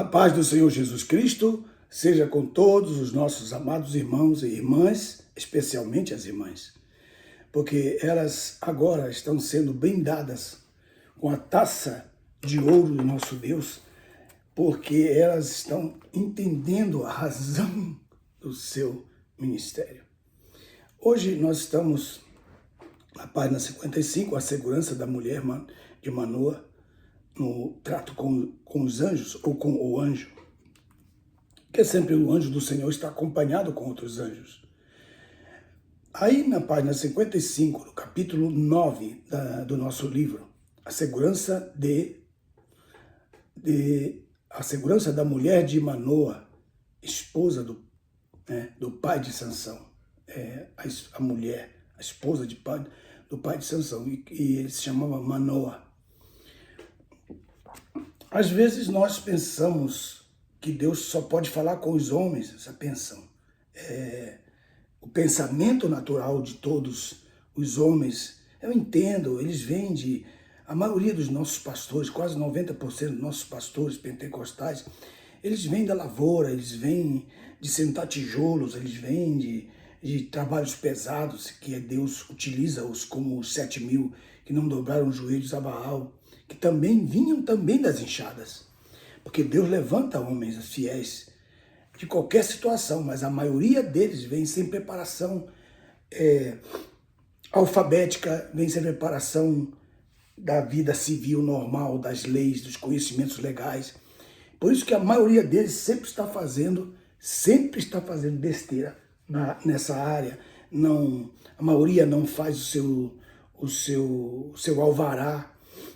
A paz do Senhor Jesus Cristo seja com todos os nossos amados irmãos e irmãs, especialmente as irmãs, porque elas agora estão sendo brindadas com a taça de ouro do nosso Deus, porque elas estão entendendo a razão do seu ministério. Hoje nós estamos na página 55, a segurança da mulher de Manoa, no trato com os anjos, ou com o anjo, que sempre o anjo do Senhor está acompanhado com outros anjos. Aí na página 55, no capítulo 9 do nosso livro, a segurança da mulher de Manoa, esposa do pai de Sansão, a mulher, a esposa do pai de Sansão, e ele se chamava Manoa. Às vezes nós pensamos que Deus só pode falar com os homens, essa pensão. O pensamento natural de todos os homens, eu entendo, eles vêm a maioria dos nossos pastores, quase 90% dos nossos pastores pentecostais, eles vêm da lavoura, eles vêm de sentar tijolos, eles vêm de trabalhos pesados, que Deus utiliza-os como os 7.000 que não dobraram os joelhos a Baal, que também vinham das enxadas. Porque Deus levanta homens fiéis de qualquer situação, mas a maioria deles vem sem preparação alfabética, vem sem preparação da vida civil normal, das leis, dos conhecimentos legais. Por isso que a maioria deles sempre está fazendo besteira nessa área. A maioria não faz o seu alvará.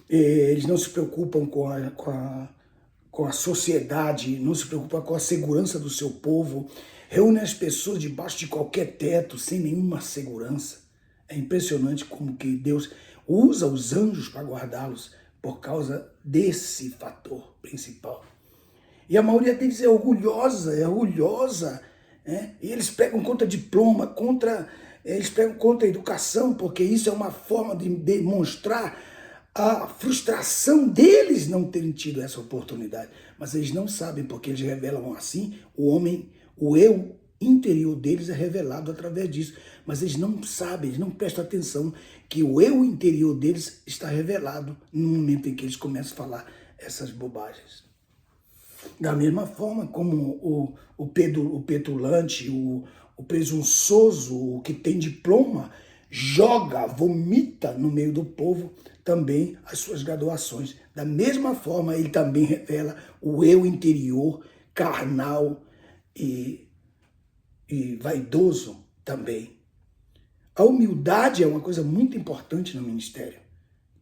Eles não se preocupam com a sociedade, não se preocupam com a segurança do seu povo, reúnem as pessoas debaixo de qualquer teto, sem nenhuma segurança. É impressionante como que Deus usa os anjos para guardá-los por causa desse fator principal. E a maioria deles é orgulhosa, e eles pegam contra diploma, eles pegam contra a educação, porque isso é uma forma de demonstrar a frustração deles não terem tido essa oportunidade. Mas eles não sabem, porque eles revelam assim, o eu interior deles é revelado através disso. Mas eles não sabem, eles não prestam atenção que o eu interior deles está revelado no momento em que eles começam a falar essas bobagens. Da mesma forma como o petulante, o presunçoso, o que tem diploma, vomita no meio do povo também as suas graduações. Da mesma forma, ele também revela o eu interior, carnal e vaidoso também. A humildade é uma coisa muito importante no ministério.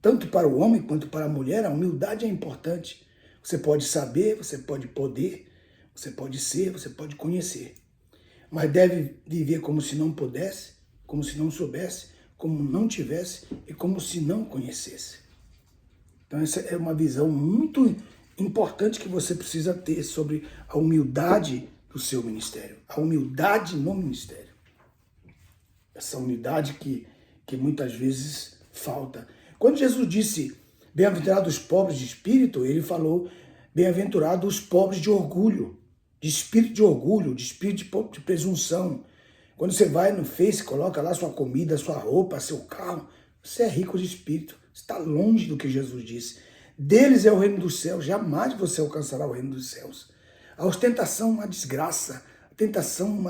Tanto para o homem quanto para a mulher, a humildade é importante. Você pode saber, você pode poder, você pode ser, você pode conhecer. Mas deve viver como se não pudesse, como se não soubesse, como não tivesse e como se não conhecesse. Então essa é uma visão muito importante que você precisa ter sobre a humildade do seu ministério. A humildade no ministério. Essa humildade que muitas vezes falta. Quando Jesus disse, bem-aventurados os pobres de espírito, ele falou, bem-aventurados os pobres de orgulho, de espírito de presunção. Quando você vai no Face, coloca lá sua comida, sua roupa, seu carro, você é rico de espírito, está longe do que Jesus disse. Deles é o reino dos céus, jamais você alcançará o reino dos céus. A ostentação é uma desgraça, a tentação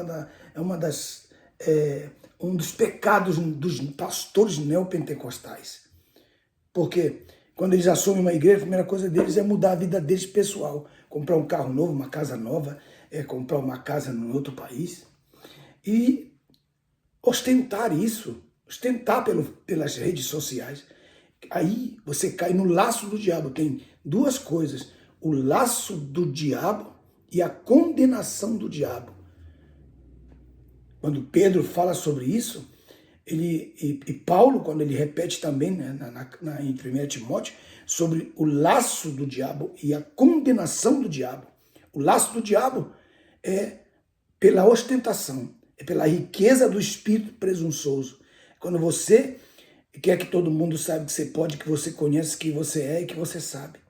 é um dos pecados dos pastores neopentecostais. Porque quando eles assumem uma igreja, a primeira coisa deles é mudar a vida deles pessoal. Comprar um carro novo, uma casa nova, comprar uma casa em outro país. E ostentar isso, pelas redes sociais. Aí você cai no laço do diabo. Tem duas coisas, o laço do diabo e a condenação do diabo. Quando Pedro fala sobre isso, e Paulo, quando ele repete também em 1 Timóteo, sobre o laço do diabo e a condenação do diabo. O laço do diabo é pela ostentação, é pela riqueza do espírito presunçoso. Quando você quer que todo mundo saiba que você pode, que você conhece, que você é e que você sabe.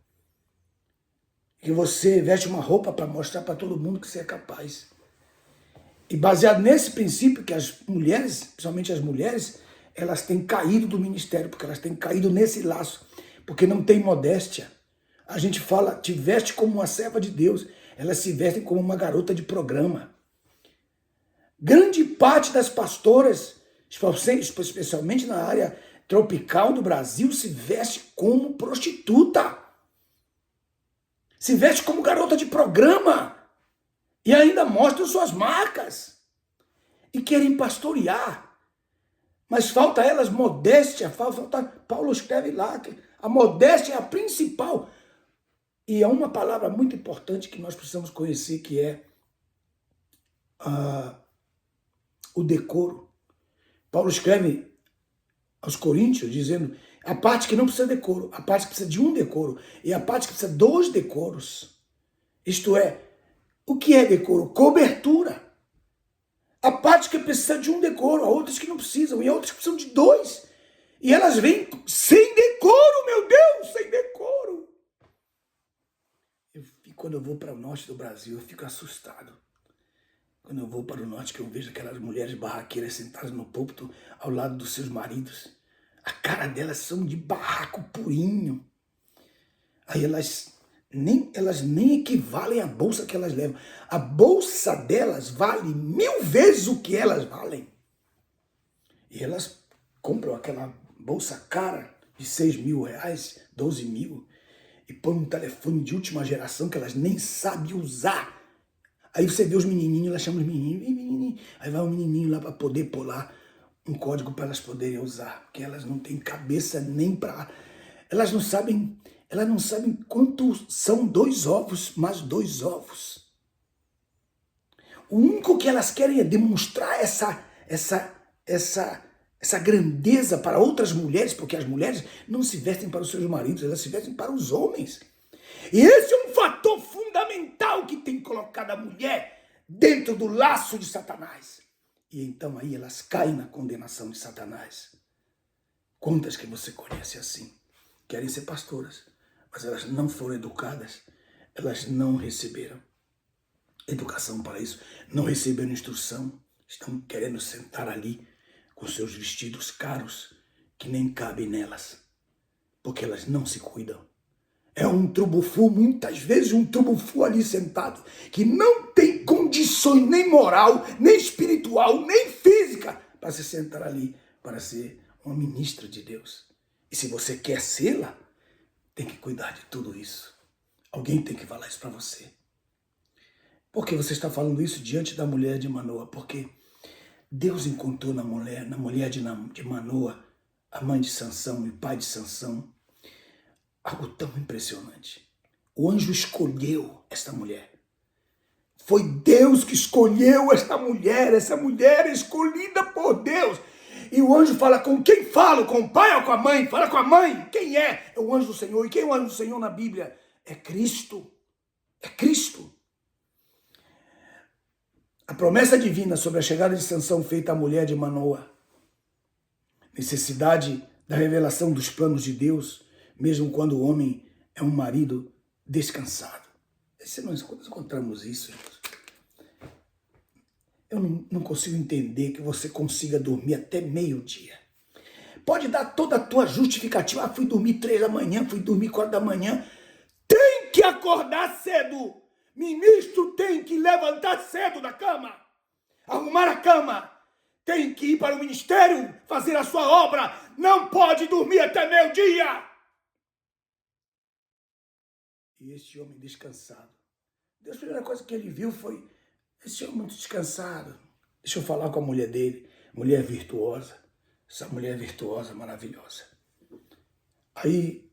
Que você veste uma roupa para mostrar para todo mundo que você é capaz. E baseado nesse princípio que as mulheres, principalmente as mulheres, elas têm caído do ministério, porque elas têm caído nesse laço, porque não tem modéstia. A gente fala, te veste como uma serva de Deus, elas se vestem como uma garota de programa. Grande parte das pastoras, especialmente na área tropical do Brasil, se veste como prostituta. Se veste como garota de programa. E ainda mostram suas marcas. E querem pastorear. Mas falta a elas modéstia. Paulo escreve lá que a modéstia é a principal. E é uma palavra muito importante que nós precisamos conhecer, que é o decoro. Paulo escreve aos Coríntios dizendo a parte que não precisa de decoro, a parte que precisa de um decoro e a parte que precisa dos decoros. Isto é, o que é decoro? Cobertura. A parte que precisa de um decoro, há outras que não precisam, e outras que precisam de dois. E elas vêm sem decoro, meu Deus, sem decoro. Quando eu vou para o norte do Brasil, eu fico assustado. Quando eu vou para o norte, que eu vejo aquelas mulheres barraqueiras sentadas no púlpito ao lado dos seus maridos. A cara delas são de barraco purinho. Aí elas nem equivalem à bolsa que elas levam. A bolsa delas vale 1000 vezes o que elas valem. E elas compram aquela bolsa cara de 6 mil reais, 12 mil, e põem um telefone de última geração que elas nem sabem usar. Aí você vê os menininhos, elas chamam os menininhos, aí vai um menininho lá para poder pôr lá um código para elas poderem usar, porque elas não têm cabeça nem para... Elas não sabem quanto são 2 ovos mais 2 ovos. O único que elas querem é demonstrar essa grandeza para outras mulheres, porque as mulheres não se vestem para os seus maridos, elas se vestem para os homens. E esse é um fator fundamental que tem colocado a mulher dentro do laço de Satanás. E então aí elas caem na condenação de Satanás. Quantas que você conhece assim? Querem ser pastoras, mas elas não foram educadas, elas não receberam educação para isso, não receberam instrução, estão querendo sentar ali com seus vestidos caros que nem cabem nelas, porque elas não se cuidam. É um trubufu, muitas vezes um trubufu ali sentado, que não tem condições nem moral, nem espiritual, nem física para se sentar ali, para ser uma ministra de Deus. E se você quer sê-la, tem que cuidar de tudo isso. Alguém tem que falar isso para você. Por que você está falando isso diante da mulher de Manoa? Porque Deus encontrou na mulher de Manoa, a mãe de Sansão e o pai de Sansão, algo tão impressionante. O anjo escolheu esta mulher. Foi Deus que escolheu esta mulher. Essa mulher é escolhida por Deus. E o anjo fala com quem fala? Com o pai ou com a mãe? Fala com a mãe. Quem é? É o anjo do Senhor. E quem é o anjo do Senhor na Bíblia? É Cristo. É Cristo. A promessa divina sobre a chegada de Sansão feita à mulher de Manoa. Necessidade da revelação dos planos de Deus, mesmo quando o homem é um marido descansado. Se nós encontramos isso, irmãos, eu não consigo entender que você consiga dormir até meio-dia. Pode dar toda a tua justificativa. Fui dormir 3 da manhã, fui dormir 4 da manhã. Tem que acordar cedo. Ministro tem que levantar cedo da cama. Arrumar a cama. Tem que ir para o ministério, fazer a sua obra. Não pode dormir até meio-dia. E esse homem descansado. Deus, a primeira coisa que ele viu foi esse homem muito descansado. Deixa eu falar com a mulher dele. Mulher virtuosa. Essa mulher virtuosa, maravilhosa. Aí,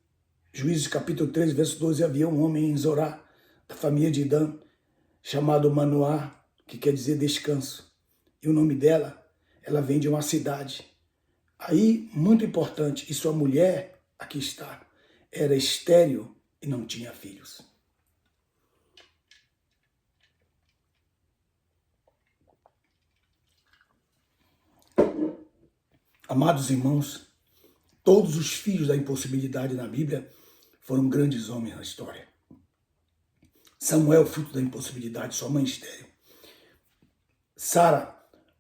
Juízes capítulo 3, verso 12, havia um homem em Zorá, da família de Dan, chamado Manoá, que quer dizer descanso. E o nome dela, ela vem de uma cidade. Aí, muito importante, e sua mulher, aqui está, era estéril e não tinha filhos. Amados irmãos, todos os filhos da impossibilidade na Bíblia foram grandes homens na história. Samuel, fruto da impossibilidade, sua mãe estéril. Sara,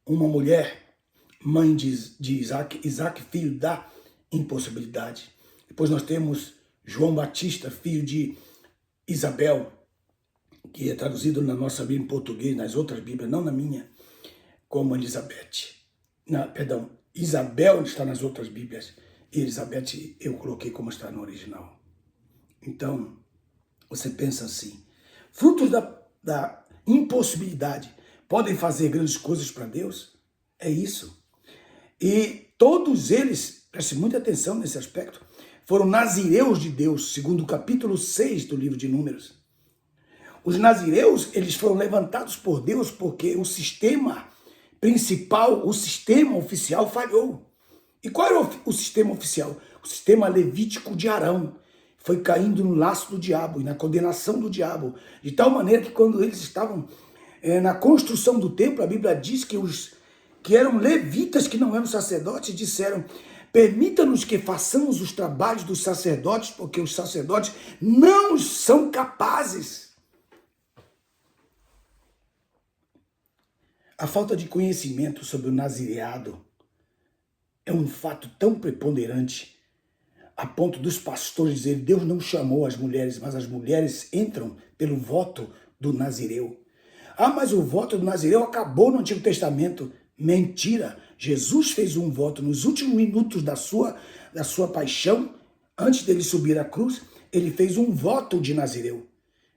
uma mulher, mãe de Isaac, Isaac, filho da impossibilidade. Depois nós temos João Batista, filho de Isabel, que é traduzido na nossa Bíblia em português, nas outras Bíblias, não na minha, como Elizabeth. Perdão, Isabel está nas outras Bíblias e Elizabeth eu coloquei como está no original. Então, você pensa assim, frutos da impossibilidade podem fazer grandes coisas para Deus? É isso. E todos eles, preste muita atenção nesse aspecto, foram nazireus de Deus, segundo o capítulo 6 do livro de Números. Os nazireus, eles foram levantados por Deus porque o sistema principal, o sistema oficial falhou. E qual era o sistema oficial? O sistema levítico de Arão. Foi caindo no laço do diabo e na condenação do diabo. De tal maneira que quando eles estavam na construção do templo, a Bíblia diz que os que eram levitas, que não eram sacerdotes, disseram: permita-nos que façamos os trabalhos dos sacerdotes, porque os sacerdotes não são capazes. A falta de conhecimento sobre o nazireado é um fato tão preponderante, a ponto dos pastores dizerem: Deus não chamou as mulheres, mas as mulheres entram pelo voto do nazireu. Ah, mas o voto do nazireu acabou no Antigo Testamento. Mentira! Jesus fez um voto nos últimos minutos da sua paixão, antes dele subir à cruz, ele fez um voto de nazireu.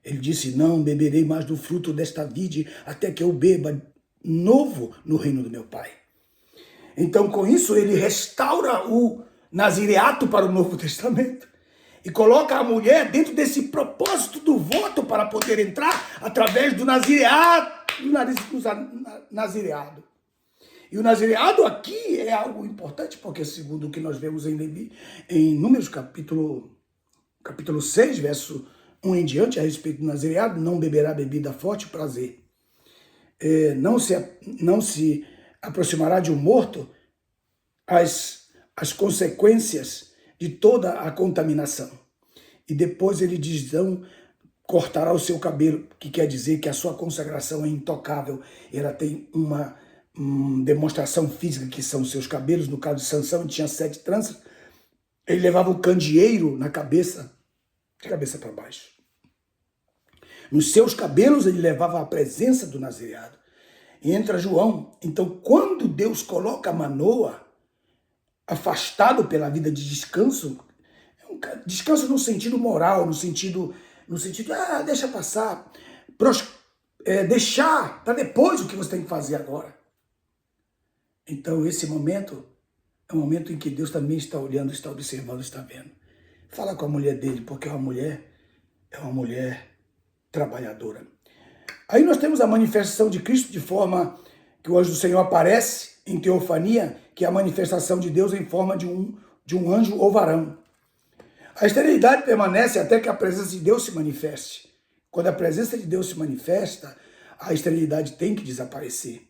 Ele disse: não beberei mais do fruto desta vide até que eu beba novo no reino do meu Pai. Então, com isso, ele restaura o nazireato para o Novo Testamento e coloca a mulher dentro desse propósito do voto para poder entrar através do nazireado. E o nazireado aqui é algo importante, porque segundo o que nós vemos em Números capítulo 6, verso 1 em diante, a respeito do nazireado: não beberá bebida forte, prazer. Não se aproximará de um morto, as consequências de toda a contaminação. E depois ele diz: não cortará o seu cabelo, que quer dizer que a sua consagração é intocável. Ela tem uma demonstração física, que são os seus cabelos. No caso de Sansão, ele tinha 7 tranças. Ele levava um candeeiro na cabeça, de cabeça para baixo. Nos seus cabelos ele levava a presença do nazireado. E entra João. Então, quando Deus coloca Manoa afastado pela vida de descanso, descanso no sentido moral, no sentido, deixa passar, deixar para depois o que você tem que fazer agora. Então, esse momento é um momento em que Deus também está olhando, está observando, está vendo. Fala com a mulher dele, porque é uma mulher trabalhadora. Aí nós temos a manifestação de Cristo, de forma que o anjo do Senhor aparece em teofania, que é a manifestação de Deus em forma de um anjo ou varão. A esterilidade permanece até que a presença de Deus se manifeste. Quando a presença de Deus se manifesta, a esterilidade tem que desaparecer.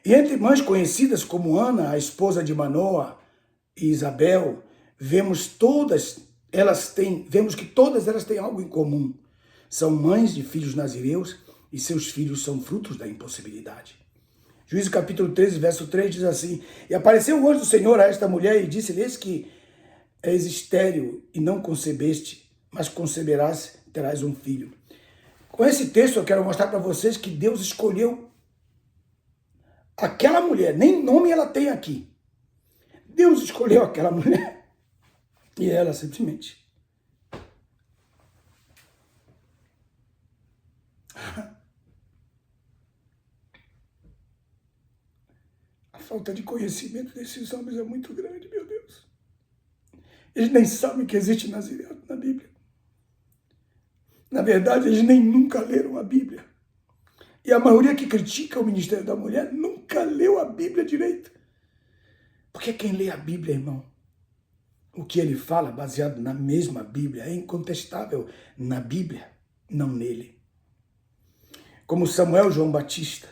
E entre mães conhecidas como Ana, a esposa de Manoa, e Isabel, vemos que todas elas têm algo em comum. São mães de filhos nazireus e seus filhos são frutos da impossibilidade. Juízes capítulo 13, verso 3 diz assim: e apareceu o anjo do Senhor a esta mulher e disse-lhe: eis que és estéril e não concebeste, mas conceberás, terás um filho. Com esse texto eu quero mostrar para vocês que Deus escolheu aquela mulher, nem nome ela tem aqui. Deus escolheu aquela mulher e ela simplesmente a falta de conhecimento desses homens é muito grande, meu Deus. Eles nem sabem que existe nazireado na Bíblia. Na verdade, eles nem nunca leram a Bíblia. E a maioria que critica o ministério da mulher nunca leu a Bíblia direito. Porque quem lê a Bíblia, irmão, o que ele fala, baseado na mesma Bíblia, é incontestável na Bíblia, não nele. Como Samuel, João Batista.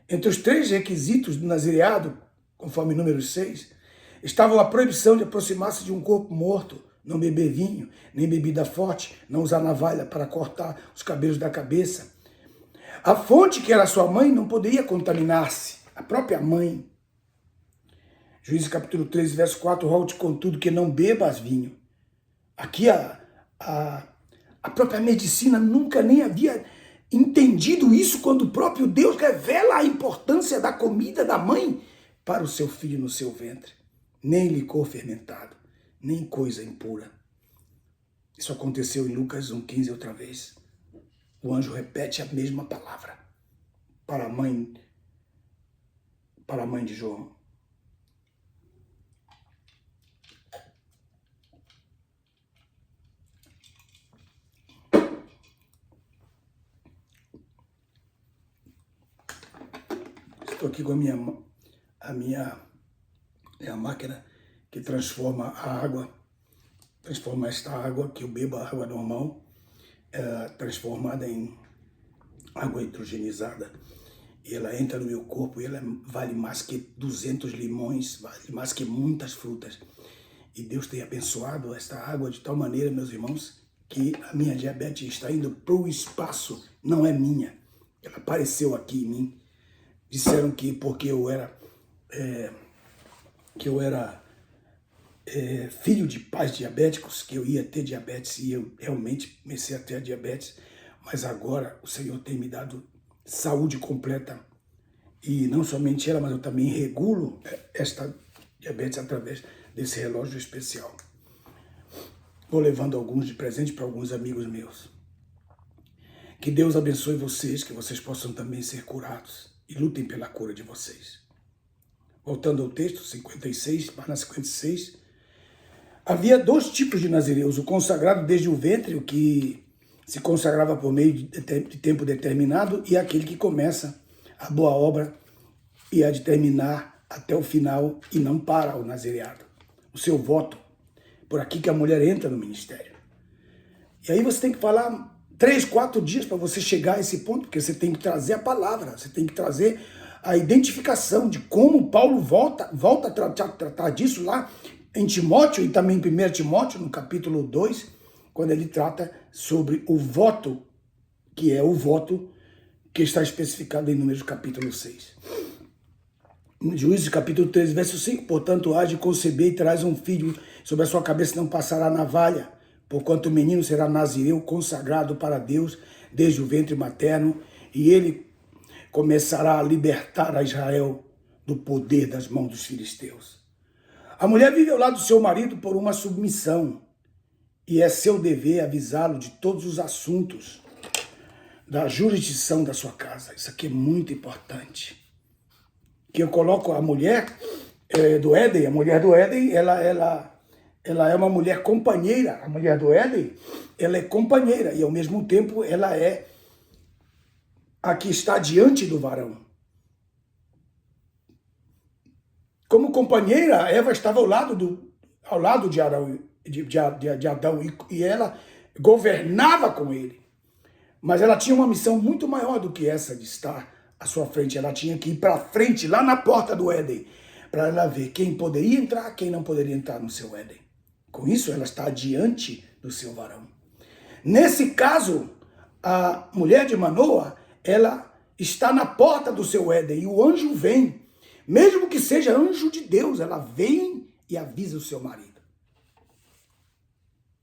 Entre os 3 requisitos do nazireado, conforme Número 6, estavam a proibição de aproximar-se de um corpo morto, não beber vinho, nem bebida forte, não usar navalha para cortar os cabelos da cabeça. A fonte, que era sua mãe, não poderia contaminar-se, a própria mãe. Juízes capítulo 13, verso 4, rogo-te contudo que não bebas vinho. Aqui a própria medicina nunca nem havia entendido isso, quando o próprio Deus revela a importância da comida da mãe para o seu filho no seu ventre. Nem licor fermentado, nem coisa impura. Isso aconteceu em Lucas 1,15 outra vez. O anjo repete a mesma palavra para a mãe de João. Estou aqui com a minha máquina que transforma a água, transforma esta água, que eu bebo, a água normal, transformada em água hidrogenizada. E ela entra no meu corpo e ela vale mais que 200 limões, vale mais que muitas frutas. E Deus tem abençoado esta água de tal maneira, meus irmãos, que a minha diabetes está indo para o espaço, não é minha. Ela apareceu aqui em mim. Disseram que porque eu era filho de pais diabéticos, que eu ia ter diabetes, e eu realmente comecei a ter a diabetes, mas agora o Senhor tem me dado saúde completa, e não somente ela, mas eu também regulo esta diabetes através desse relógio especial. Vou levando alguns de presente para alguns amigos meus. Que Deus abençoe vocês, que vocês possam também ser curados e lutem pela cura de vocês. Voltando ao texto, 56, página 56, havia dois tipos de nazireus, o consagrado desde o ventre, o que se consagrava por meio de tempo determinado, e aquele que começa a boa obra e a de terminar até o final e não para o nazireado. O seu voto, por aqui que a mulher entra no ministério. E aí você tem que falar 3, 4 dias para você chegar a esse ponto, porque você tem que trazer a palavra, você tem que trazer a identificação de como Paulo volta a tratar disso lá em Timóteo e também em 1 Timóteo, no capítulo 2, quando ele trata sobre o voto, que é o voto que está especificado em Números capítulo 6. Em Juízes capítulo 13, verso 5, portanto, há de conceber e traz um filho, sobre a sua cabeça não passará navalha, porquanto o menino será nazireu, consagrado para Deus desde o ventre materno, e ele começará a libertar a Israel do poder das mãos dos filisteus. A mulher vive ao lado do seu marido por uma submissão, e é seu dever avisá-lo de todos os assuntos da jurisdição da sua casa. Isso aqui é muito importante. Que eu coloco a mulher do Éden, a mulher do Éden, ela é uma mulher companheira. A mulher do Éden, ela é companheira e ao mesmo tempo ela é a que está diante do varão. Como companheira, Eva estava ao lado de Adão e ela governava com ele. Mas ela tinha uma missão muito maior do que essa de estar à sua frente. Ela tinha que ir para frente, lá na porta do Éden, para ela ver quem poderia entrar, quem não poderia entrar no seu Éden. Com isso, ela está diante do seu varão. Nesse caso, a mulher de Manoa, ela está na porta do seu Éden e o anjo vem. Mesmo que seja anjo de Deus, ela vem e avisa o seu marido.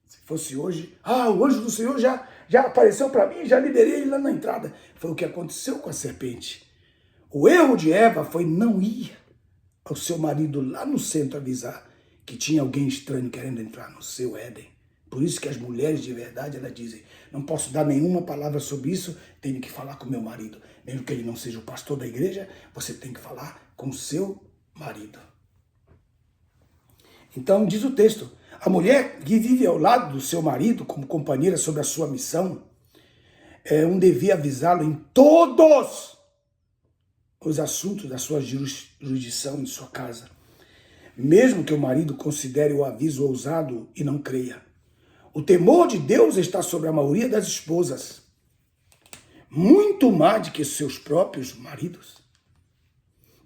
Se fosse hoje, o anjo do Senhor já apareceu para mim, já liberei ele lá na entrada. Foi o que aconteceu com a serpente. O erro de Eva foi não ir ao seu marido lá no centro avisar que tinha alguém estranho querendo entrar no seu Éden. Por isso que as mulheres de verdade, elas dizem, não posso dar nenhuma palavra sobre isso, tenho que falar com meu marido. Mesmo que ele não seja o pastor da igreja, você tem que falar com o seu marido. Então, diz o texto, a mulher que vive ao lado do seu marido como companheira sobre a sua missão, é um dever avisá-lo em todos os assuntos da sua jurisdição em sua casa. Mesmo que o marido considere o aviso ousado e não creia. O temor de Deus está sobre a maioria das esposas, muito mais do que seus próprios maridos.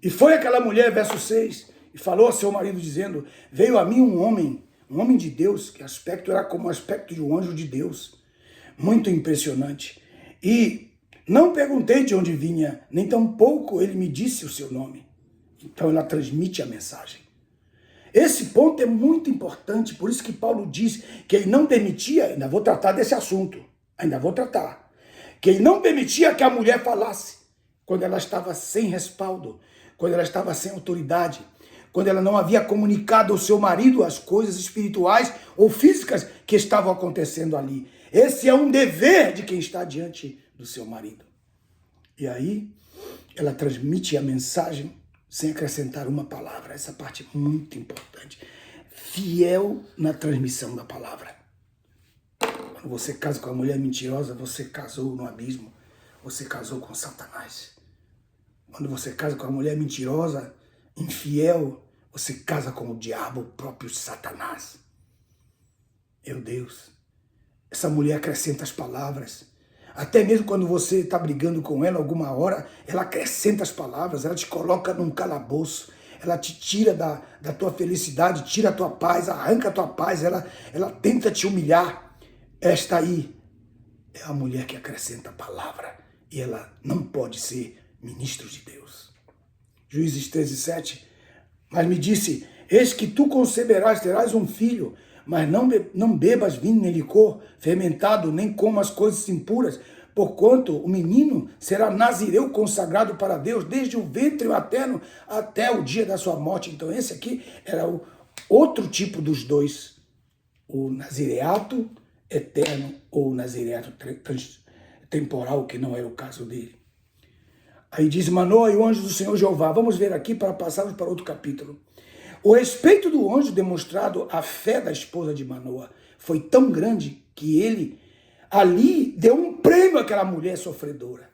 E foi aquela mulher, verso 6, e falou a seu marido dizendo, veio a mim um homem, Um homem de Deus, que aspecto era como o aspecto de um anjo de Deus. Muito impressionante. E não perguntei de onde vinha, nem tampouco ele me disse o seu nome. Então ela transmite a mensagem. Esse ponto é muito importante, por isso que Paulo diz que ele não permitia, ainda vou tratar desse assunto, que ele não permitia que a mulher falasse quando ela estava sem respaldo, quando ela estava sem autoridade, quando ela não havia comunicado ao seu marido as coisas espirituais ou físicas que estavam acontecendo ali. Esse é um dever de quem está diante do seu marido. E aí, ela transmite a mensagem sem acrescentar uma palavra. Essa parte é muito importante. Fiel na transmissão da palavra. Quando você casa com uma mulher mentirosa, você casou no abismo. Você casou com Satanás. Quando você casa com uma mulher mentirosa, infiel, você casa com o diabo, o próprio Satanás. Meu Deus. Essa mulher acrescenta as palavras. Até mesmo quando você está brigando com ela alguma hora, ela acrescenta as palavras, ela te coloca num calabouço, ela te tira da tua felicidade, tira a tua paz, arranca a tua paz, ela tenta te humilhar. Esta aí é a mulher que acrescenta a palavra e ela não pode ser ministro de Deus. Juízes 13:7, mas me disse, eis que tu conceberás, terás um filho, mas não bebas vinho nem licor fermentado, nem comas coisas impuras, porquanto o menino será nazireu consagrado para Deus, desde o ventre materno até o dia da sua morte. Então esse aqui era o outro tipo dos dois, o nazireato eterno ou o nazireato temporal, que não era o caso dele. Aí diz Manoa e o anjo do Senhor Jeová. Vamos ver aqui para passarmos para outro capítulo. O respeito do anjo demonstrado à fé da esposa de Manoa foi tão grande que ele ali deu um prêmio àquela mulher sofredora.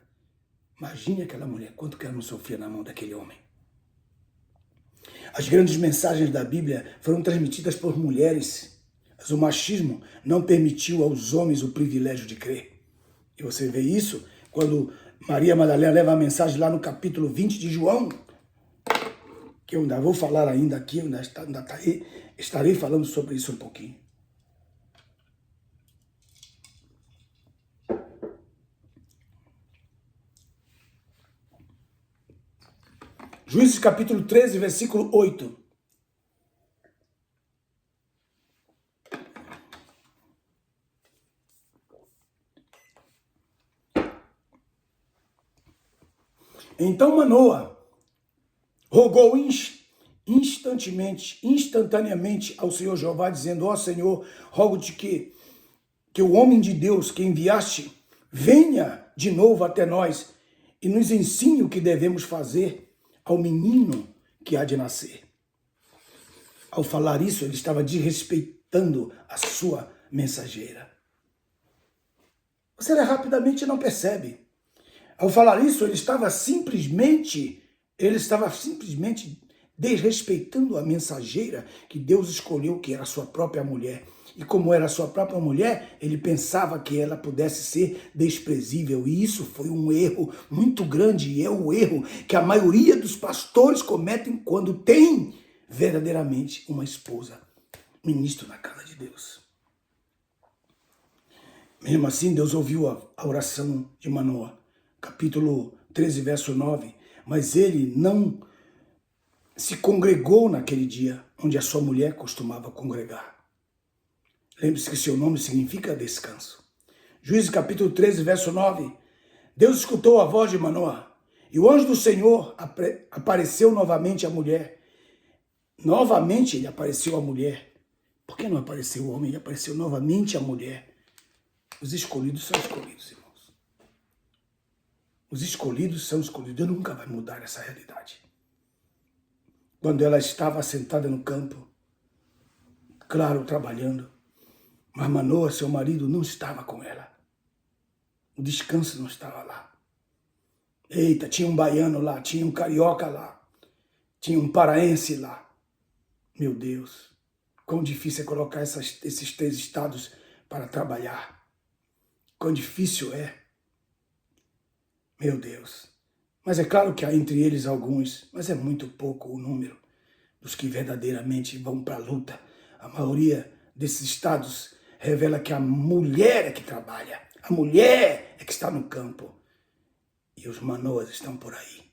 Imagine aquela mulher, quanto que ela não sofria na mão daquele homem. As grandes mensagens da Bíblia foram transmitidas por mulheres, mas o machismo não permitiu aos homens o privilégio de crer. E você vê isso quando Maria Madalena leva a mensagem lá no capítulo 20 de João, que eu ainda vou falar ainda aqui, estarei falando sobre isso um pouquinho. Juízes capítulo 13, versículo 8. Então Manoa rogou instantaneamente ao Senhor Jeová, dizendo, ó Senhor, rogo-te que o homem de Deus que enviaste venha de novo até nós e nos ensine o que devemos fazer ao menino que há de nascer. Ao falar isso, ele estava desrespeitando a sua mensageira. Você rapidamente não percebe. Ao falar isso, ele estava simplesmente desrespeitando a mensageira que Deus escolheu, que era a sua própria mulher. E como era a sua própria mulher, ele pensava que ela pudesse ser desprezível. E isso foi um erro muito grande, e é o erro que a maioria dos pastores cometem quando tem verdadeiramente uma esposa, ministro na casa de Deus. Mesmo assim, Deus ouviu a oração de Manoa. Capítulo 13, verso 9. Mas ele não se congregou naquele dia onde a sua mulher costumava congregar. Lembre-se que seu nome significa descanso. Juízes capítulo 13, verso 9. Deus escutou a voz de Manoa e o anjo do Senhor apareceu novamente à mulher. Novamente ele apareceu à mulher. Por que não apareceu o homem? Ele apareceu novamente à mulher. Os escolhidos são escolhidos, irmãos. Os escolhidos são escolhidos. Deus nunca vai mudar essa realidade. Quando ela estava sentada no campo, claro, trabalhando, mas Manoa, seu marido, não estava com ela. O descanso não estava lá. Eita, tinha um baiano lá, tinha um carioca lá, tinha um paraense lá. Meu Deus, quão difícil é colocar esses três estados para trabalhar. Quão difícil é. Meu Deus. Mas é claro que há entre eles alguns, mas é muito pouco o número dos que verdadeiramente vão para a luta, A maioria desses estados revela que a mulher é que trabalha, a mulher é que está no campo. E os manoas estão por aí.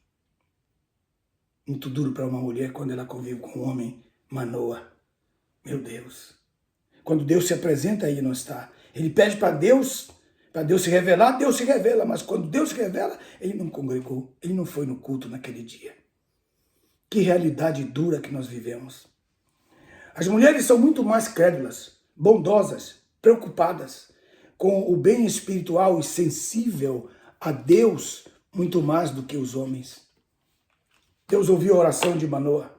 Muito duro para uma mulher quando ela convive com um homem manoa. Meu Deus. Quando Deus se apresenta, aí não está. Ele pede para Deus se revelar, Deus se revela. Mas quando Deus se revela, ele não congregou, ele não foi no culto naquele dia. Que realidade dura que nós vivemos. As mulheres são muito mais crédulas, bondosas, preocupadas com o bem espiritual e sensível a Deus muito mais do que os homens. Deus ouviu a oração de Manoa,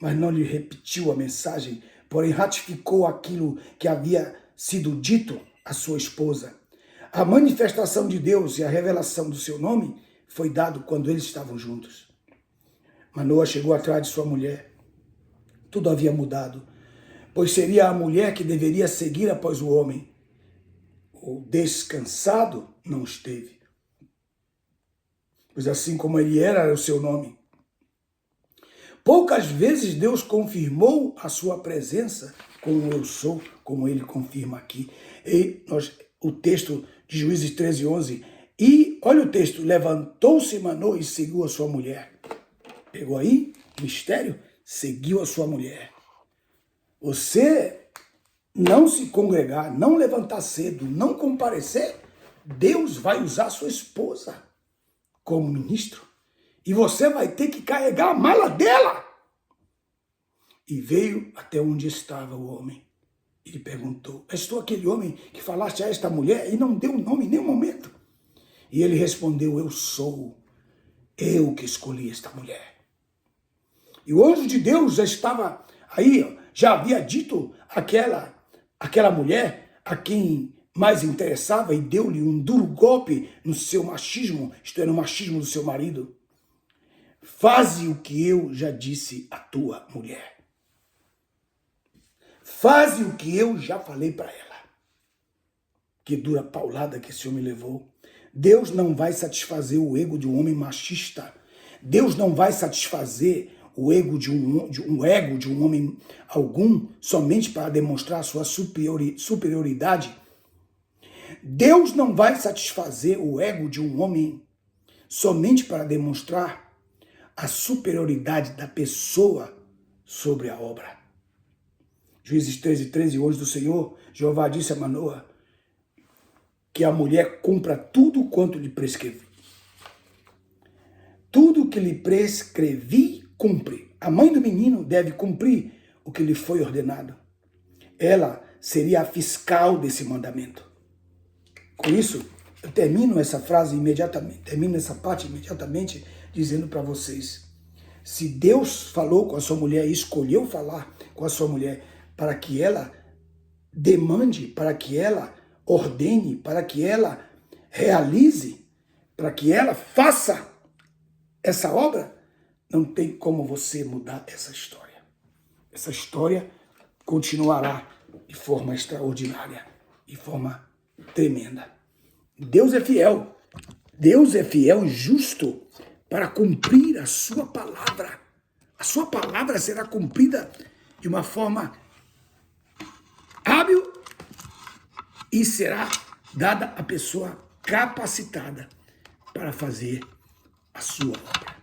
mas não lhe repetiu a mensagem, porém ratificou aquilo que havia sido dito à sua esposa. A manifestação de Deus e a revelação do seu nome foi dado quando eles estavam juntos. Manoa chegou atrás de sua mulher. Tudo havia mudado, pois seria a mulher que deveria seguir após o homem. O descansado não esteve, pois assim como ele era o seu nome. Poucas vezes Deus confirmou a sua presença com o eu sou, como ele confirma aqui. E o texto de Juízes 13:11. E olha o texto: levantou-se Manoa e seguiu a sua mulher. Pegou aí o mistério? Seguiu a sua mulher. Você não se congregar, não levantar cedo, não comparecer, Deus vai usar a sua esposa como ministro. E você vai ter que carregar a mala dela. E veio até onde estava o homem. Ele perguntou: és tu aquele homem que falaste a esta mulher? E não deu o nome em nenhum momento. E ele respondeu: eu sou. Eu que escolhi esta mulher. E o anjo de Deus já estava aí, já havia dito aquela mulher a quem mais interessava e deu-lhe um duro golpe no seu machismo, isto é, no machismo do seu marido. Faze o que eu já disse à tua mulher. Faze o que eu já falei para ela. Que dura paulada que esse homem levou. Deus não vai satisfazer o ego de um homem machista. Deus não vai satisfazer o ego de um homem algum somente para demonstrar a sua superioridade. Deus não vai satisfazer o ego de um homem somente para demonstrar a superioridade da pessoa sobre a obra. Juízes 13:13, o anjo do Senhor, Jeová disse a Manoa que a mulher cumpra tudo quanto lhe prescrevi. Tudo que lhe prescrevi, cumpre. A mãe do menino deve cumprir o que lhe foi ordenado. Ela seria a fiscal desse mandamento. Com isso, eu termino essa frase imediatamente, termino essa parte imediatamente dizendo para vocês: se Deus falou com a sua mulher e escolheu falar com a sua mulher para que ela demande, para que ela ordene, para que ela realize, para que ela faça essa obra, não tem como você mudar essa história. Essa história continuará de forma extraordinária, de forma tremenda. Deus é fiel. Deus é fiel e justo para cumprir a sua palavra. A sua palavra será cumprida de uma forma hábil e será dada à pessoa capacitada para fazer a sua obra.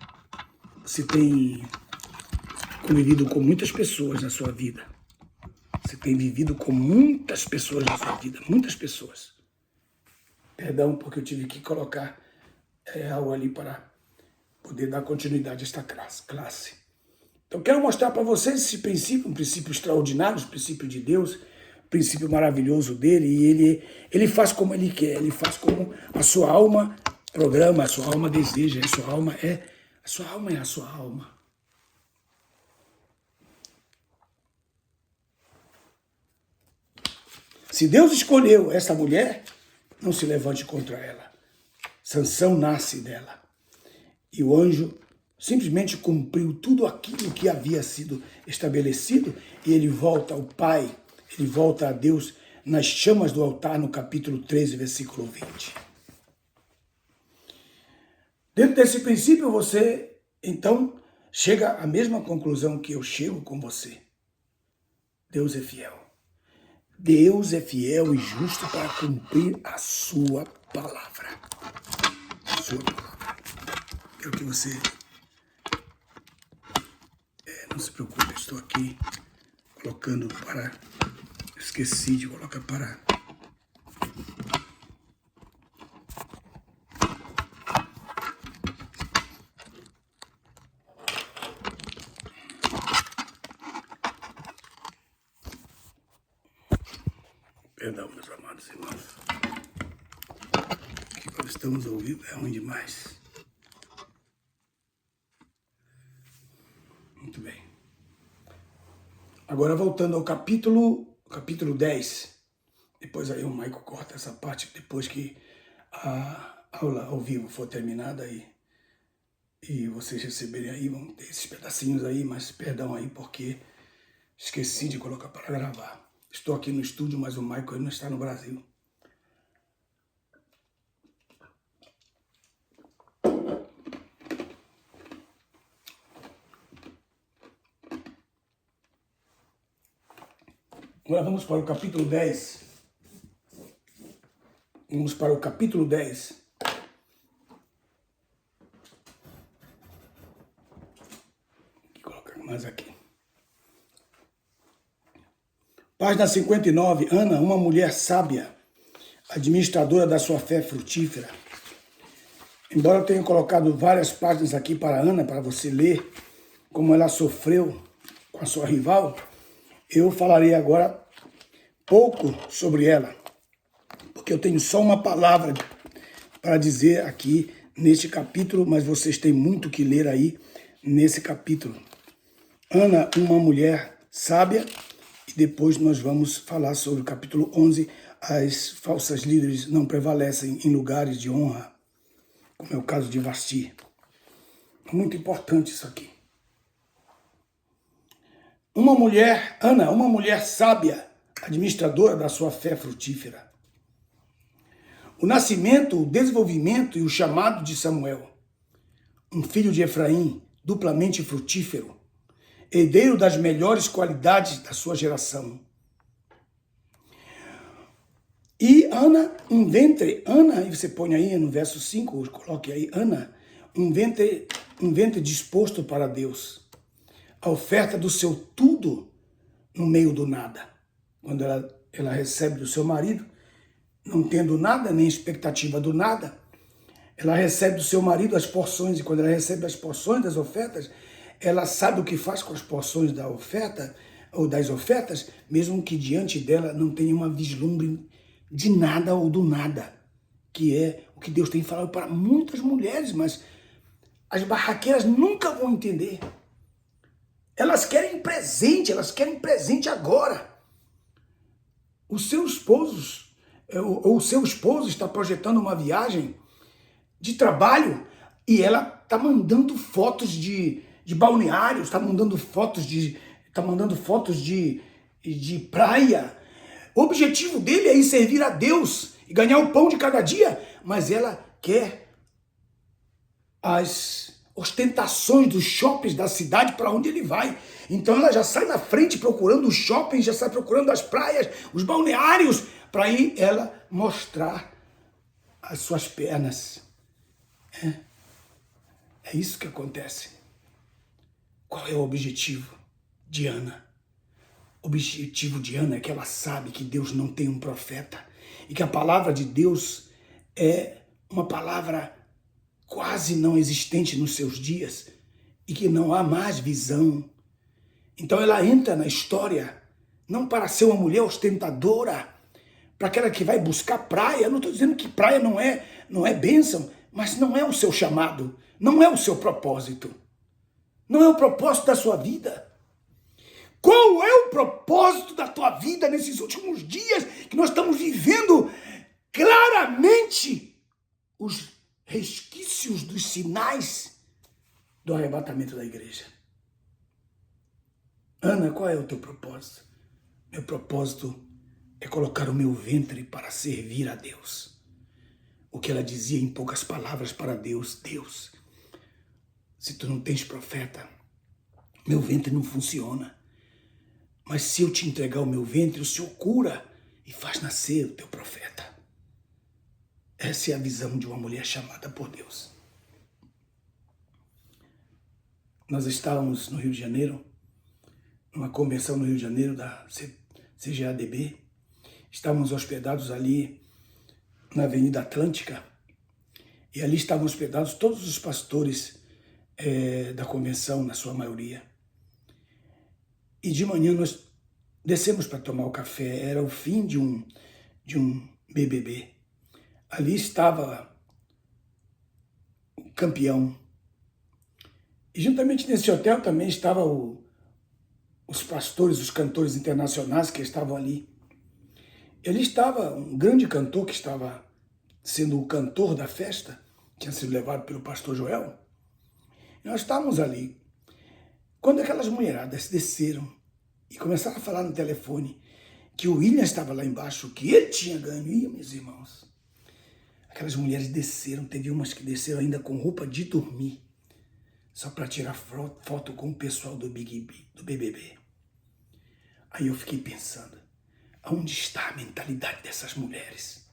Você tem convivido com muitas pessoas na sua vida. Você tem vivido com muitas pessoas na sua vida. Muitas pessoas. Perdão, porque eu tive que colocar algo ali para poder dar continuidade a esta classe. Então, quero mostrar para vocês esse princípio, um princípio extraordinário, um princípio de Deus, um princípio maravilhoso dele, e ele faz como ele quer, ele faz como a sua alma programa, a sua alma deseja, a sua alma é a sua alma. Se Deus escolheu essa mulher, não se levante contra ela. Sansão nasce dela. E o anjo simplesmente cumpriu tudo aquilo que havia sido estabelecido e ele volta ao Pai, ele volta a Deus nas chamas do altar no capítulo 13, versículo 20. Dentro desse princípio, você, então, chega à mesma conclusão que eu chego com você. Deus é fiel. Deus é fiel e justo para cumprir a sua palavra. Sua palavra. Quero que você não se preocupe, estou aqui colocando para... Esqueci de colocar para... Perdão, meus amados irmãos. Que quando estamos ao vivo é ruim demais. Muito bem. Agora voltando ao capítulo 10. Depois aí o Maico corta essa parte depois que a aula ao vivo for terminada e vocês receberem aí, vão ter esses pedacinhos aí, mas perdão aí porque esqueci de colocar para gravar. Estou aqui no estúdio, mas o Maico não está no Brasil. Agora vamos para o capítulo 10. Vamos para o capítulo 10. Vou colocar mais aqui. Página 59. Ana, uma mulher sábia, administradora da sua fé frutífera. Embora eu tenha colocado várias páginas aqui para Ana, para você ler como ela sofreu com a sua rival, eu falarei agora pouco sobre ela, porque eu tenho só uma palavra para dizer aqui neste capítulo, mas vocês têm muito que ler aí nesse capítulo. Ana, uma mulher sábia, e depois nós vamos falar sobre o capítulo 11, as falsas líderes não prevalecem em lugares de honra, como é o caso de Vasti. Muito importante isso aqui. Uma mulher, Ana, uma mulher sábia, administradora da sua fé frutífera. O nascimento, o desenvolvimento e o chamado de Samuel, um filho de Efraim, duplamente frutífero, herdeiro das melhores qualidades da sua geração. E Ana, um ventre, Ana, e você põe aí no verso 5, coloque aí, Ana, um ventre disposto para Deus. A oferta do seu tudo no meio do nada. Quando ela recebe do seu marido, não tendo nada, nem expectativa do nada, ela recebe do seu marido as porções, e quando ela recebe as porções das ofertas, ela sabe o que faz com as porções da oferta, ou das ofertas, mesmo que diante dela não tenha uma vislumbre de nada ou do nada, que é o que Deus tem falado para muitas mulheres, mas as barraqueiras nunca vão entender. Elas querem presente agora. Os seus esposos, ou o seu esposo está projetando uma viagem de trabalho e ela está mandando fotos de balneários, está mandando fotos de praia. O objetivo dele é ir servir a Deus e ganhar o pão de cada dia, mas ela quer as ostentações dos shoppings da cidade para onde ele vai. Então ela já sai na frente procurando os shoppings, já sai procurando as praias, os balneários, para ir ela mostrar as suas pernas. É isso que acontece. Qual é o objetivo de Ana? O objetivo de Ana é que ela sabe que Deus não tem um profeta e que a palavra de Deus é uma palavra quase não existente nos seus dias e que não há mais visão. Então ela entra na história não para ser uma mulher ostentadora, para aquela que vai buscar praia. Eu não estou dizendo que praia não é bênção, mas não é o seu chamado, não é o seu propósito, não é o propósito da sua vida. Qual é o propósito da tua vida nesses últimos dias que nós estamos vivendo claramente os resquícios dos sinais do arrebatamento da igreja? Ana, qual é o teu propósito? Meu propósito é colocar o meu ventre para servir a Deus. O que ela dizia em poucas palavras para Deus: Deus, se tu não tens profeta, meu ventre não funciona. Mas se eu te entregar o meu ventre, o Senhor cura e faz nascer o teu profeta. Essa é a visão de uma mulher chamada por Deus. Nós estávamos no Rio de Janeiro, numa convenção no Rio de Janeiro da CGADB. Estávamos hospedados ali na Avenida Atlântica. E ali estavam hospedados todos os pastores da convenção, na sua maioria. E de manhã nós descemos para tomar o café. Era o fim de um BBB. Ali estava o campeão. E juntamente nesse hotel também estavam os pastores, os cantores internacionais que estavam ali. E ali estava um grande cantor que estava sendo o cantor da festa, tinha sido levado pelo pastor Joel. E nós estávamos ali. Quando aquelas mulheradas desceram e começaram a falar no telefone que o William estava lá embaixo, que ele tinha ganho, e meus irmãos, aquelas mulheres desceram, teve umas que desceram ainda com roupa de dormir, só para tirar foto com o pessoal do BBB. Aí eu fiquei pensando, aonde está a mentalidade dessas mulheres?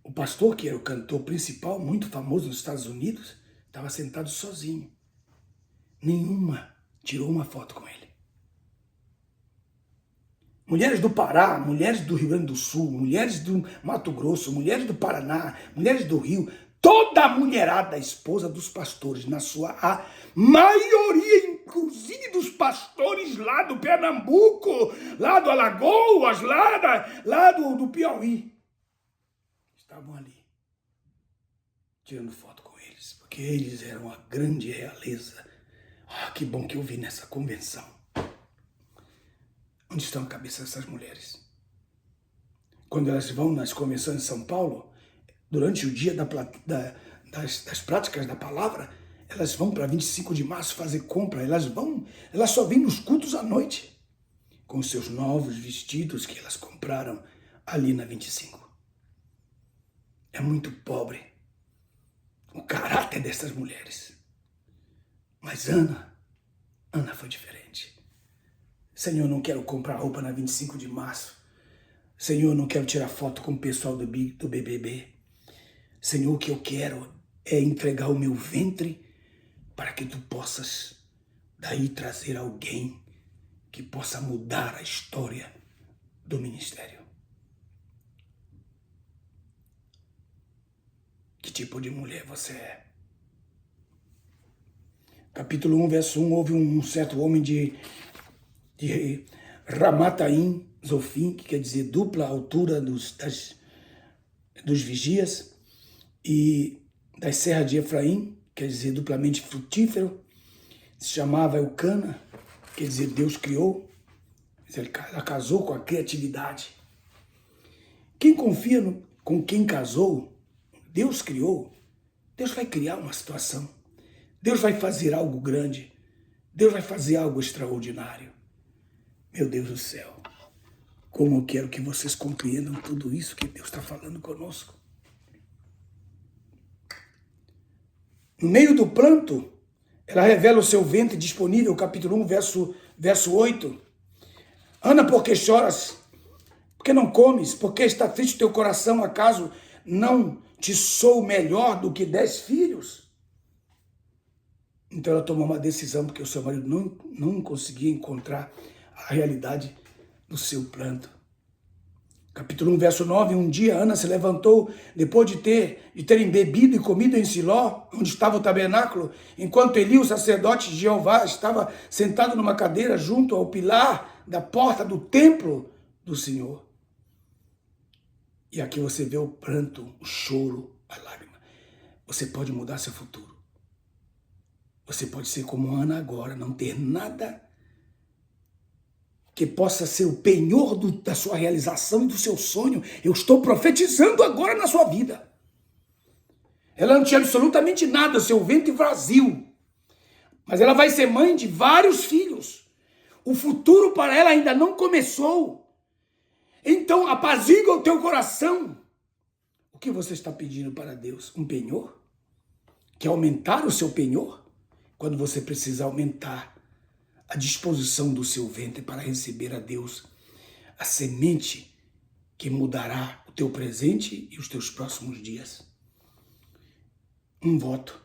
O pastor, que era o cantor principal, muito famoso nos Estados Unidos, estava sentado sozinho. Nenhuma tirou uma foto com ele. Mulheres do Pará, mulheres do Rio Grande do Sul, mulheres do Mato Grosso, mulheres do Paraná, mulheres do Rio, toda a mulherada, esposa dos pastores, a maioria, inclusive dos pastores lá do Pernambuco, lá do Alagoas, lá do Piauí, estavam ali, tirando foto com eles, porque eles eram a grande realeza. Ah, que bom que eu vi nessa convenção. Onde estão a cabeça dessas mulheres? Quando elas vão nas convenções de São Paulo, durante o dia das práticas da palavra, elas vão para 25 de março fazer compra, elas só vêm nos cultos à noite, com os seus novos vestidos que elas compraram ali na 25. É muito pobre o caráter dessas mulheres. Mas Ana foi diferente. Senhor, não quero comprar roupa na 25 de março. Senhor, não quero tirar foto com o pessoal do BBB. Senhor, o que eu quero é entregar o meu ventre para que tu possas daí trazer alguém que possa mudar a história do ministério. Que tipo de mulher você é? Capítulo 1, verso 1, houve um certo homem de Ramataim, Zofim, que quer dizer dupla altura dos vigias, e das serras de Efraim, quer dizer duplamente frutífero, se chamava Eucana, quer dizer Deus criou, ela casou com a criatividade. Quem confia com quem casou, Deus criou, Deus vai criar uma situação, Deus vai fazer algo grande, Deus vai fazer algo extraordinário. Meu Deus do céu, como eu quero que vocês compreendam tudo isso que Deus está falando conosco. No meio do pranto, ela revela o seu ventre disponível, capítulo 1, verso 8. Ana, por que choras? Por que não comes? Por que está triste o teu coração? Acaso não te sou melhor do que 10 filhos? Então ela tomou uma decisão, porque o seu marido não conseguia encontrar a realidade do seu planto. Capítulo 1, verso 9, um dia Ana se levantou, depois de terem bebido e comido em Siló, onde estava o tabernáculo, enquanto Eli, o sacerdote de Jeová, estava sentado numa cadeira junto ao pilar da porta do templo do Senhor. E aqui você vê o pranto, o choro, a lágrima. Você pode mudar seu futuro. Você pode ser como Ana agora, não ter nada que possa ser o penhor da sua realização e do seu sonho. Eu estou profetizando agora na sua vida. Ela não tinha absolutamente nada, seu ventre vazio. Mas ela vai ser mãe de vários filhos. O futuro para ela ainda não começou. Então apazigua o teu coração. O que você está pedindo para Deus? Um penhor? Quer aumentar o seu penhor? Quando você precisa aumentar a disposição do seu ventre para receber a Deus, a semente que mudará o teu presente e os teus próximos dias. Um voto.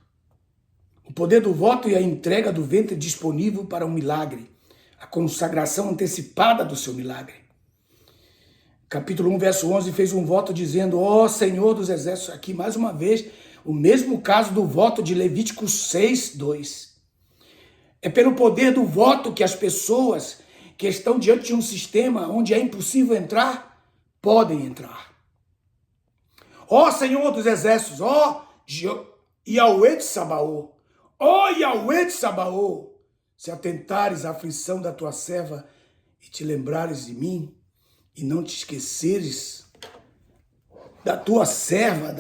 O poder do voto e a entrega do ventre disponível para um milagre, a consagração antecipada do seu milagre. Capítulo 1, verso 11, fez um voto dizendo, ó Senhor dos Exércitos, aqui mais uma vez, o mesmo caso do voto de Levítico 6, 2. É pelo poder do voto que as pessoas que estão diante de um sistema onde é impossível entrar, podem entrar. Ó Senhor dos Exércitos, ó Yahweh de Sabaô, ó Yahweh de Sabaô, se atentares à aflição da tua serva e te lembrares de mim, e não te esqueceres da tua serva,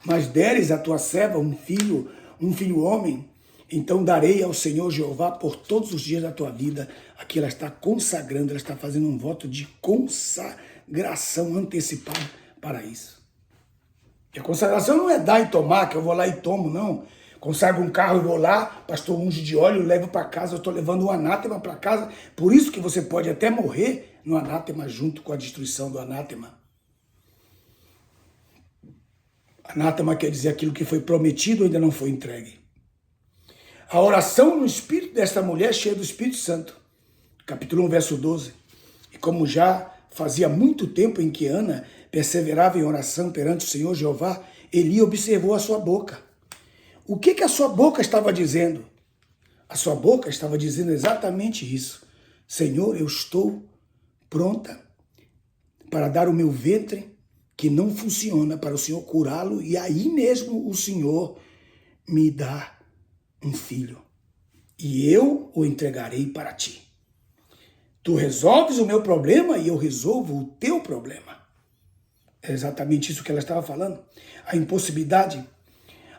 mas deres à tua serva um filho homem, então darei ao Senhor Jeová por todos os dias da tua vida. Aqui ela está consagrando, ela está fazendo um voto de consagração antecipada para isso. E a consagração não é dar e tomar, que eu vou lá e tomo, não. Consagro um carro e vou lá, pastor unge de óleo, levo para casa, eu estou levando um anátema para casa. Por isso que você pode até morrer no anátema junto com a destruição do anátema. Anátema quer dizer aquilo que foi prometido ainda não foi entregue. A oração no espírito desta mulher cheia do Espírito Santo. Capítulo 1, verso 12. E como já fazia muito tempo em que Ana perseverava em oração perante o Senhor Jeová, Eli observou a sua boca. O que a sua boca estava dizendo? A sua boca estava dizendo exatamente isso. Senhor, eu estou pronta para dar o meu ventre que não funciona, para o Senhor curá-lo, e aí mesmo o Senhor me dá um filho, e eu o entregarei para ti. Tu resolves o meu problema e eu resolvo o teu problema. É exatamente isso que ela estava falando. A impossibilidade.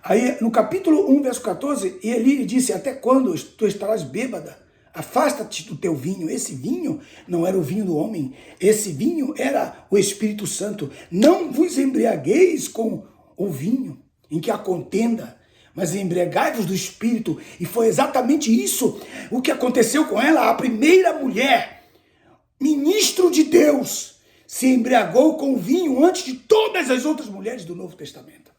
Aí no capítulo 1, verso 14, Eli disse, até quando tu estarás bêbada? Afasta-te do teu vinho. Esse vinho não era o vinho do homem, esse vinho era o Espírito Santo. Não vos embriagueis com o vinho em que há contenda, mas embriagai-vos do Espírito. E foi exatamente isso o que aconteceu com ela. A primeira mulher, ministro de Deus, se embriagou com o vinho antes de todas as outras mulheres do Novo Testamento.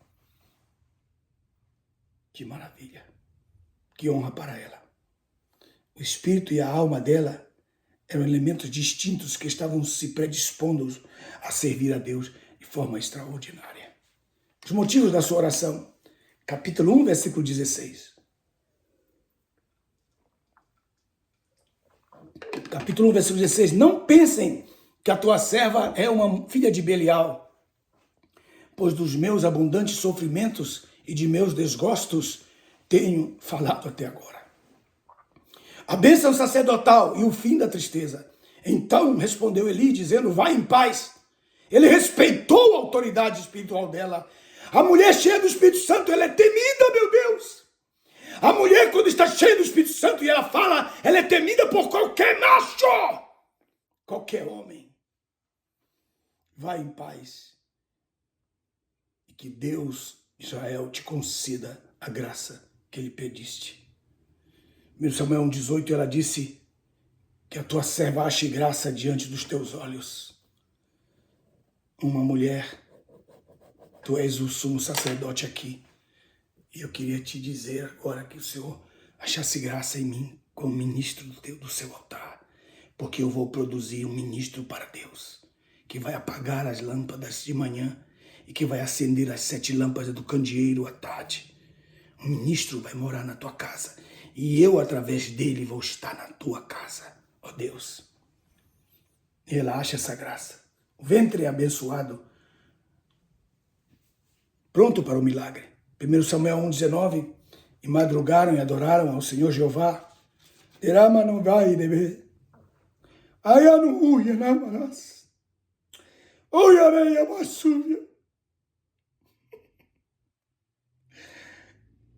Que maravilha, que honra para ela. O espírito e a alma dela eram elementos distintos que estavam se predispondo a servir a Deus de forma extraordinária. Os motivos da sua oração. Capítulo 1, versículo 16. Capítulo 1, versículo 16. Não pensem que a tua serva é uma filha de Belial, pois dos meus abundantes sofrimentos e de meus desgostos tenho falado até agora. A bênção sacerdotal e o fim da tristeza. Então respondeu Eli, dizendo, vai em paz. Ele respeitou a autoridade espiritual dela. A mulher cheia do Espírito Santo, ela é temida, meu Deus. A mulher, quando está cheia do Espírito Santo e ela fala, ela é temida por qualquer macho, qualquer homem. Vai em paz. E que Deus, Israel, te conceda a graça que lhe pediste. 1 Samuel 1,18, ela disse que a tua serva ache graça diante dos teus olhos. Uma mulher, tu és o sumo sacerdote aqui. E eu queria te dizer agora que o Senhor achasse graça em mim como ministro do seu altar. Porque eu vou produzir um ministro para Deus, que vai apagar as lâmpadas de manhã e que vai acender as 7 lâmpadas do candeeiro à tarde. Um ministro vai morar na tua casa. E eu, através dele, vou estar na tua casa, ó Deus. E ela acha essa graça. O ventre é abençoado, pronto para o milagre. 1 Samuel 1,19, e madrugaram e adoraram ao Senhor Jeová.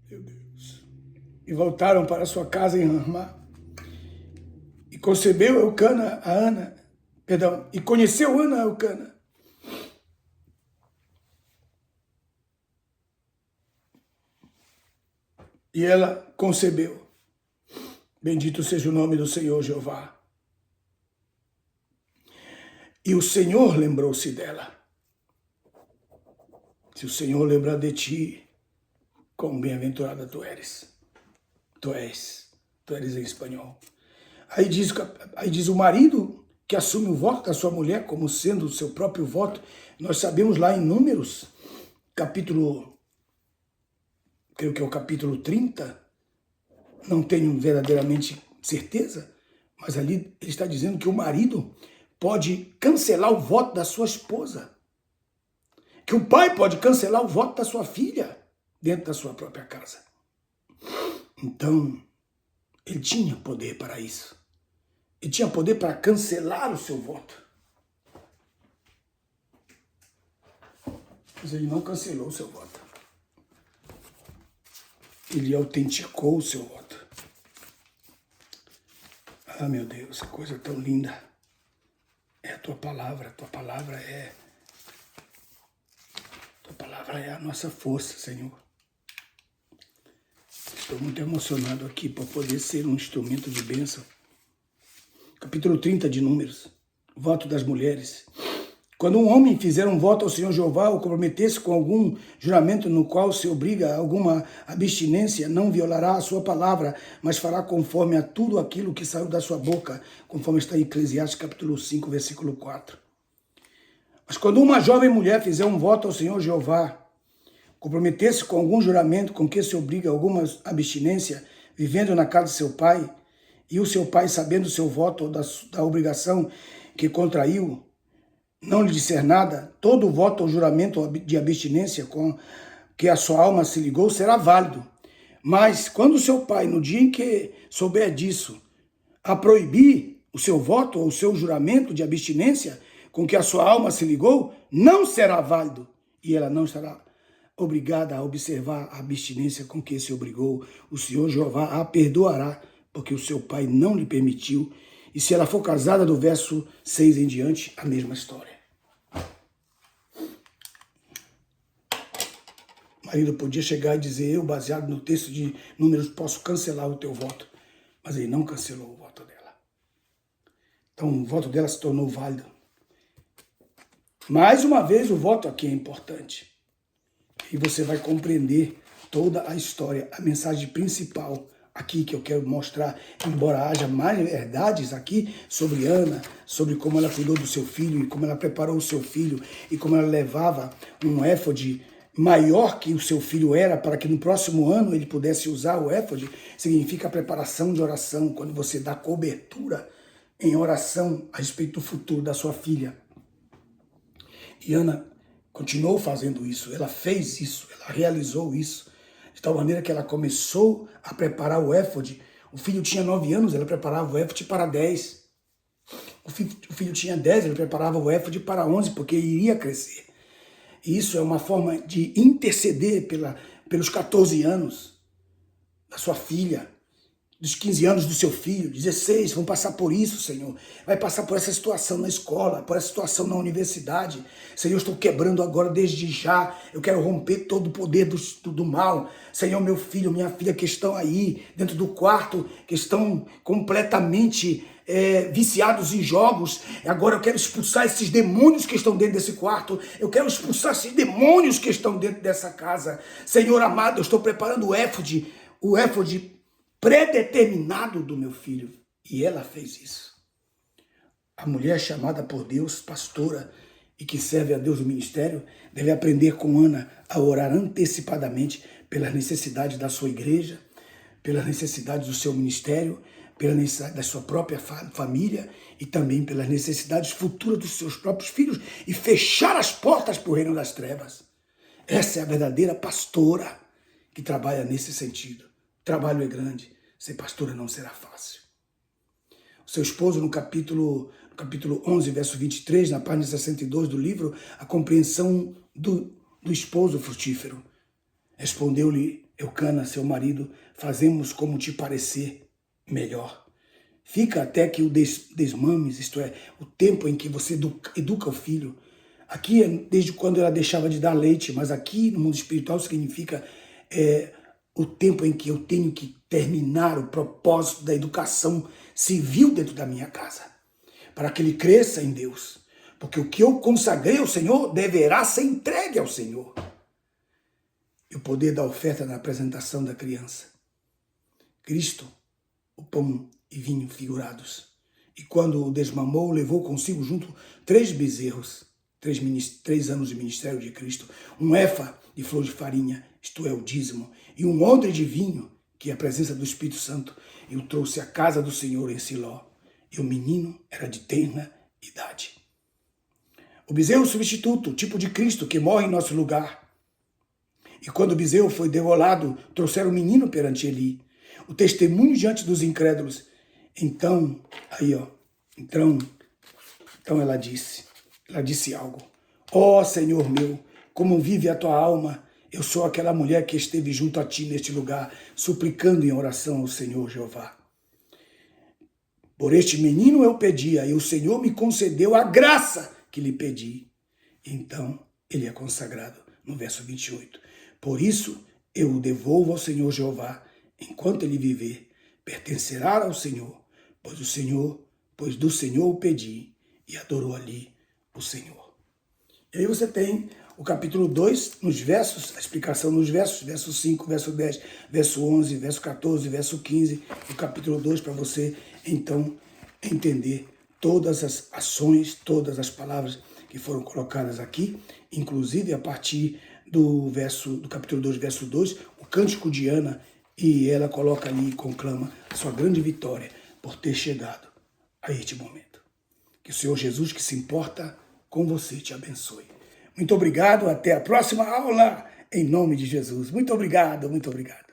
Meu Deus. E voltaram para sua casa em Ramá. E concebeu Eucana a Ana, e conheceu Ana a Eucana. E ela concebeu. Bendito seja o nome do Senhor Jeová. E o Senhor lembrou-se dela. Se o Senhor lembrar de ti, quão bem-aventurada tu eres. Tu eres em espanhol. Aí diz o marido que assume o voto da sua mulher como sendo o seu próprio voto. Nós sabemos lá em Números, capítulo, creio que é o capítulo 30, não tenho verdadeiramente certeza, mas ali ele está dizendo que o marido pode cancelar o voto da sua esposa, que o pai pode cancelar o voto da sua filha dentro da sua própria casa. Então, ele tinha poder para isso. Ele tinha poder para cancelar o seu voto. Mas ele não cancelou o seu voto. Ele autenticou o seu voto. Ah, meu Deus, que coisa tão linda. É a tua palavra. Tua palavra é a nossa força, Senhor. Estou muito emocionado aqui por poder ser um instrumento de bênção. Capítulo 30 de Números. Voto das mulheres. Quando um homem fizer um voto ao Senhor Jeová ou comprometer-se com algum juramento no qual se obriga a alguma abstinência, não violará a sua palavra, mas fará conforme a tudo aquilo que saiu da sua boca, conforme está em Eclesiastes capítulo 5, versículo 4. Mas quando uma jovem mulher fizer um voto ao Senhor Jeová, comprometer-se com algum juramento com que se obriga a alguma abstinência, vivendo na casa de seu pai, e o seu pai, sabendo o seu voto ou da obrigação que contraiu, não lhe disser nada, todo voto ou juramento de abstinência com que a sua alma se ligou será válido. Mas quando o seu pai, no dia em que souber disso, a proibir o seu voto ou o seu juramento de abstinência com que a sua alma se ligou, não será válido. E ela não estará obrigada a observar a abstinência com que se obrigou. O Senhor Jeová a perdoará, porque o seu pai não lhe permitiu. E se ela for casada, do verso 6 em diante, a mesma história. O marido podia chegar e dizer, eu, baseado no texto de Números, posso cancelar o teu voto. Mas ele não cancelou o voto dela. Então o voto dela se tornou válido. Mais uma vez, o voto aqui é importante. E você vai compreender toda a história, a mensagem principal aqui que eu quero mostrar, embora haja mais verdades aqui sobre Ana, sobre como ela cuidou do seu filho e como ela preparou o seu filho e como ela levava um éfode maior que o seu filho era para que no próximo ano ele pudesse usar o éfode, significa a preparação de oração, quando você dá cobertura em oração a respeito do futuro da sua filha. E Ana continuou fazendo isso, ela fez isso, ela realizou isso, de tal maneira que ela começou a preparar o éfode. O filho tinha 9 anos, ela preparava o éfode para 10. O filho tinha 10, ele preparava o éfode para 11, porque iria crescer. E isso é uma forma de interceder pelos 14 anos da sua filha, dos 15 anos do seu filho, 16, vão passar por isso, Senhor. Vai passar por essa situação na escola, por essa situação na universidade. Senhor, estou quebrando agora desde já. Eu quero romper todo o poder do mal. Senhor, meu filho, minha filha que estão aí dentro do quarto, que estão completamente viciados em jogos. Agora eu quero expulsar esses demônios que estão dentro desse quarto. Eu quero expulsar esses demônios que estão dentro dessa casa. Senhor amado, eu estou preparando o éfode predeterminado do meu filho. E ela fez isso. A mulher chamada por Deus, pastora, e que serve a Deus no ministério, deve aprender com Ana a orar antecipadamente pelas necessidades da sua igreja, pelas necessidades do seu ministério, pelas necessidades da sua própria família e também pelas necessidades futuras dos seus próprios filhos e fechar as portas para o reino das trevas. Essa é a verdadeira pastora que trabalha nesse sentido. O trabalho é grande, ser pastora não será fácil. O seu esposo, no capítulo 11, verso 23, na página 62 do livro, a compreensão do esposo frutífero. Respondeu-lhe Eucana, seu marido, fazemos como te parecer melhor. Fica até que o desmames, isto é, o tempo em que você educa o filho. Aqui é desde quando ela deixava de dar leite, mas aqui no mundo espiritual significa o tempo em que eu tenho que terminar o propósito da educação civil dentro da minha casa, para que ele cresça em Deus. Porque o que eu consagrei ao Senhor deverá ser entregue ao Senhor. E o poder da oferta na apresentação da criança. Cristo, o pão e vinho figurados. E quando o desmamou, levou consigo junto 3 bezerros, 3 anos de ministério de Cristo, um éfa de flor de farinha, isto é, o dízimo, e um odre de vinho, que é a presença do Espírito Santo, e o trouxe à casa do Senhor em Siló. E o menino era de tenra idade. O bezerro substituto, o tipo de Cristo que morre em nosso lugar. E quando o bezerro foi degolado, trouxeram o menino perante Eli. O testemunho diante dos incrédulos. Então ela disse algo. Ó Senhor meu, como vive a tua alma, eu sou aquela mulher que esteve junto a ti neste lugar, suplicando em oração ao Senhor Jeová. Por este menino eu pedia, e o Senhor me concedeu a graça que lhe pedi. Então ele é consagrado, no verso 28. Por isso eu o devolvo ao Senhor Jeová, enquanto ele viver, pertencerá ao Senhor, pois do Senhor o pedi, e adorou ali o Senhor. E aí você tem o capítulo 2, nos versos, a explicação nos versos, verso 5, verso 10, verso 11, verso 14, verso 15, o capítulo 2, para você, então, entender todas as ações, todas as palavras que foram colocadas aqui, inclusive a partir do capítulo 2, verso 2, o cântico de Ana, e ela coloca ali e conclama a sua grande vitória por ter chegado a este momento. Que o Senhor Jesus, que se importa com você, te abençoe. Muito obrigado, até a próxima aula, em nome de Jesus. Muito obrigado, muito obrigado.